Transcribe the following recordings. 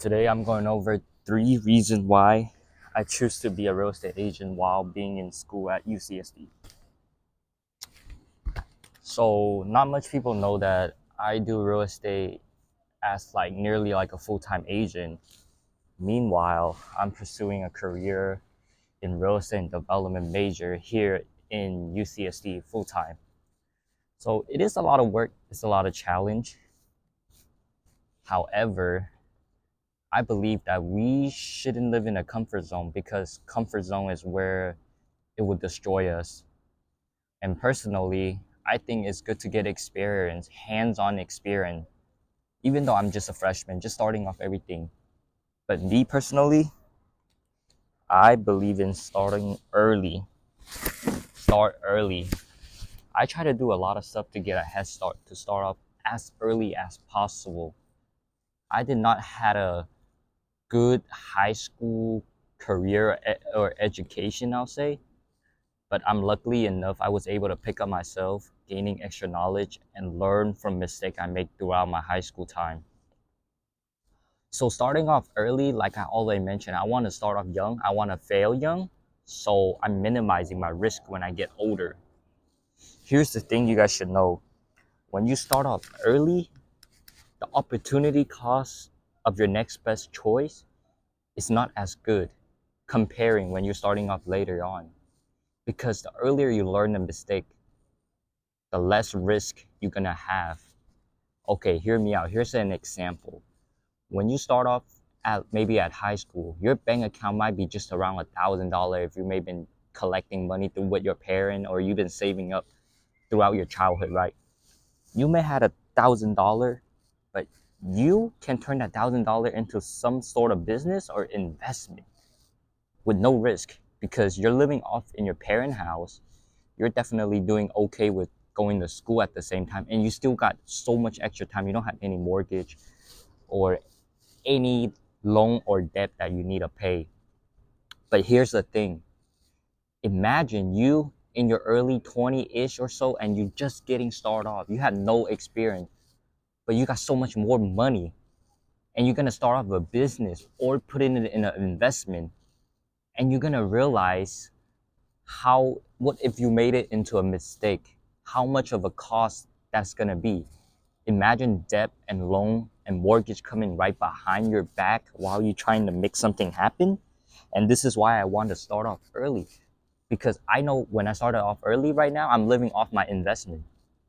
Today I'm going over 3 reasons why I choose to be a real estate agent while being in school at UCSD. So not much people know that I do real estate as nearly like a full-time agent. Meanwhile, I'm pursuing a career in real estate and development major here in UCSD full-time. So it is a lot of work, it's a lot of challenge. However, I believe that we shouldn't live in a comfort zone because comfort zone is where it would destroy us. And personally, I think it's good to get experience, hands-on experience, even though I'm just a freshman, just starting off everything. But me personally, I believe in starting early. Start early. I try to do a lot of stuff to get a head start, to start off as early as possible. I did not had a good high school career or education, I'll say. But I'm luckily enough I was able to pick up myself, gaining extra knowledge and learn from mistakes I made throughout my high school time. So starting off early, like I already mentioned, I want to start off young. I want to fail young. So I'm minimizing my risk when I get older. Here's the thing you guys should know. When you start off early, the opportunity cost of your next best choice is not as good comparing when you're starting off later on. Because the earlier you learn the mistake, the less risk you're gonna have. Okay, hear me out. Here's an example. When you start off maybe at high school, your bank account might be just around $1,000 if you may have been collecting money through with your parent or you've been saving up throughout your childhood, right? You may have $1,000, but you can turn that $1,000 into some sort of business or investment with no risk because you're living off in your parent house. You're definitely doing okay with going to school at the same time, and you still got so much extra time. You don't have any mortgage or any loan or debt that you need to pay. But here's the thing. Imagine you in your early 20-ish or so and you just getting started off. You had no experience, but you got so much more money and you're going to start off a business or put it in an investment, and you're going to realize what if you made it into a mistake, how much of a cost that's going to be. Imagine debt and loan and mortgage coming right behind your back while you're trying to make something happen. And this is why I want to start off early, because I know when I started off early right now, I'm living off my investment.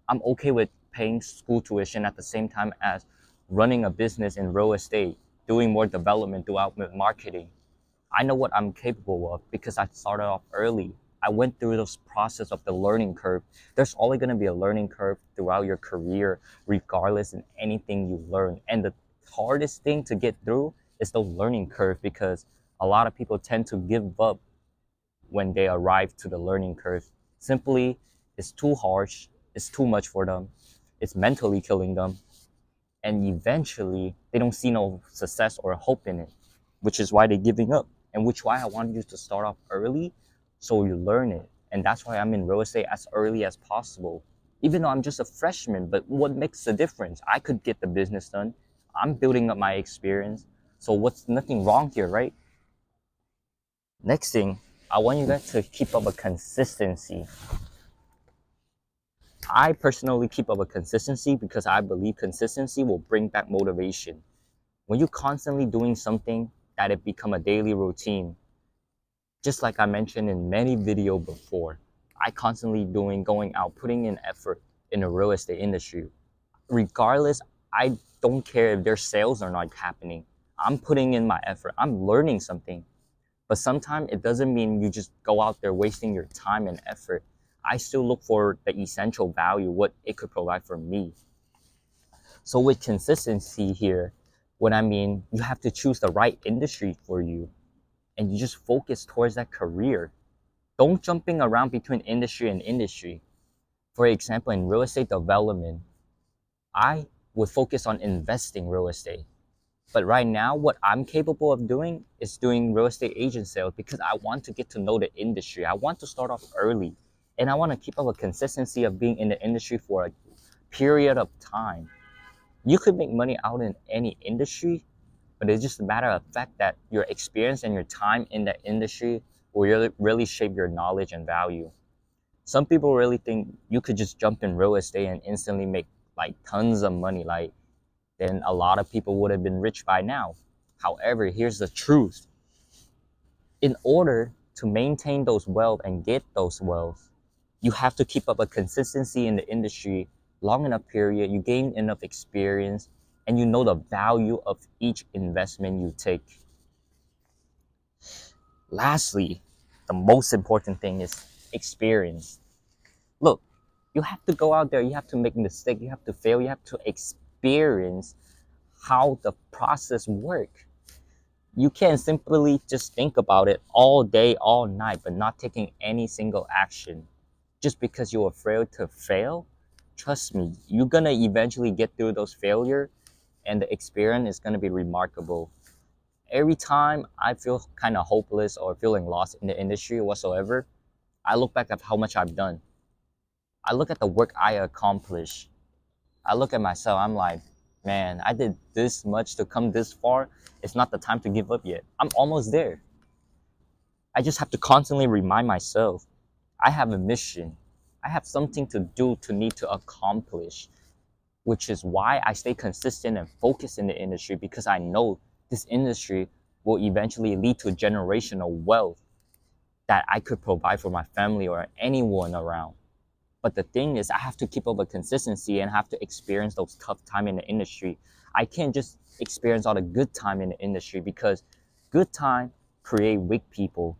I'm okay with paying school tuition at the same time as running a business in real estate, doing more development throughout marketing. I know what I'm capable of because I started off early. I went through this process of the learning curve. There's always going to be a learning curve throughout your career, regardless in anything you learn. And the hardest thing to get through is the learning curve, because a lot of people tend to give up when they arrive to the learning curve. Simply, it's too harsh, it's too much for them, it's mentally killing them, and eventually they don't see no success or hope in it, which is why they're giving up, and which why I want you to start off early so you learn it. And that's why I'm in real estate as early as possible, even though I'm just a freshman. But what makes the difference? I could get the business done. I'm building up my experience, so what's nothing wrong here, right? Next thing, I want you guys to keep up a consistency. I personally keep up a consistency because I believe consistency will bring back motivation. When you're constantly doing something, that it become a daily routine. Just like I mentioned in many videos before, I constantly going out, putting in effort in the real estate industry. Regardless, I don't care if their sales are not happening. I'm putting in my effort. I'm learning something. But sometimes it doesn't mean you just go out there wasting your time and effort. I still look for the essential value, what it could provide for me. So with consistency here, what I mean, you have to choose the right industry for you, and you just focus towards that career. Don't jumping around between industry and industry. For example, in real estate development, I would focus on investing real estate. But right now, what I'm capable of doing is doing real estate agent sales because I want to get to know the industry. I want to start off early, and I want to keep up a consistency of being in the industry for a period of time. You could make money out in any industry, but it's just a matter of fact that your experience and your time in the industry will really shape your knowledge and value. Some people really think you could just jump in real estate and instantly make like tons of money, like then a lot of people would have been rich by now. However, here's the truth. In order to maintain those wealth and get those wealth, you have to keep up a consistency in the industry long enough period, you gain enough experience, and you know the value of each investment you take. Lastly, the most important thing is experience. Look, you have to go out there, you have to make mistakes, you have to fail, you have to experience how the process works. You can't simply just think about it all day, all night, but not taking any single action just because you're afraid to fail. Trust me, you're gonna eventually get through those failures, and the experience is gonna be remarkable. Every time I feel kind of hopeless or feeling lost in the industry whatsoever, I look back at how much I've done. I look at the work I accomplished. I look at myself, I'm like, man, I did this much to come this far. It's not the time to give up yet. I'm almost there. I just have to constantly remind myself I have a mission. I have something to do, to need to accomplish, which is why I stay consistent and focused in the industry, because I know this industry will eventually lead to generational wealth that I could provide for my family or anyone around. But the thing is, I have to keep up a consistency and have to experience those tough time in the industry. I can't just experience all the good time in the industry, because good time create weak people.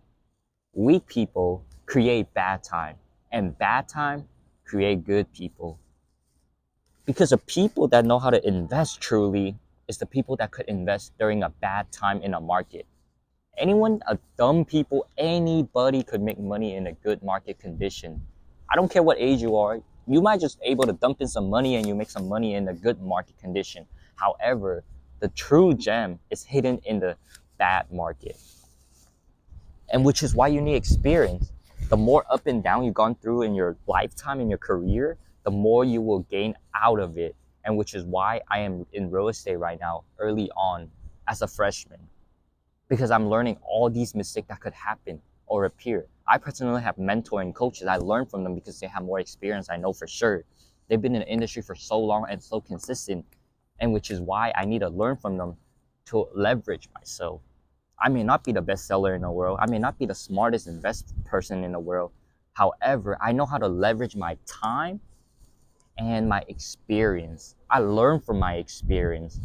Weak people create bad time, and bad time create good people. Because the people that know how to invest truly is the people that could invest during a bad time in a market. Anyone, a dumb people, anybody could make money in a good market condition. I don't care what age you are. You might just able to dump in some money and you make some money in a good market condition. However, the true gem is hidden in the bad market, and which is why you need experience. The more up and down you've gone through in your lifetime, in your career, the more you will gain out of it. And which is why I am in real estate right now, early on, as a freshman, because I'm learning all these mistakes that could happen or appear. I personally have mentoring coaches. I learn from them because they have more experience. I know for sure. They've been in the industry for so long and so consistent, and which is why I need to learn from them to leverage myself. I may not be the best seller in the world. I may not be the smartest invest person in the world. However, I know how to leverage my time and my experience. I learn from my experience.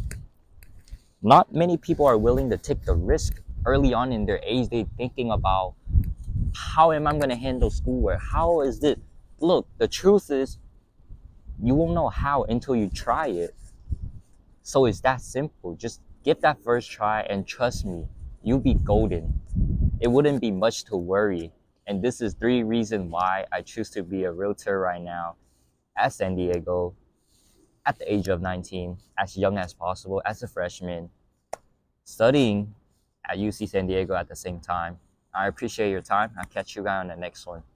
Not many people are willing to take the risk early on in their age. They thinking about, how am I going to handle schoolwork? How is this? Look, the truth is, you won't know how until you try it. So it's that simple. Just give that first try and trust me, you'll be golden. It wouldn't be much to worry. And this is 3 reasons why I choose to be a realtor right now at San Diego at the age of 19, as young as possible, as a freshman, studying at UC San Diego at the same time. I appreciate your time. I'll catch you guys on the next one.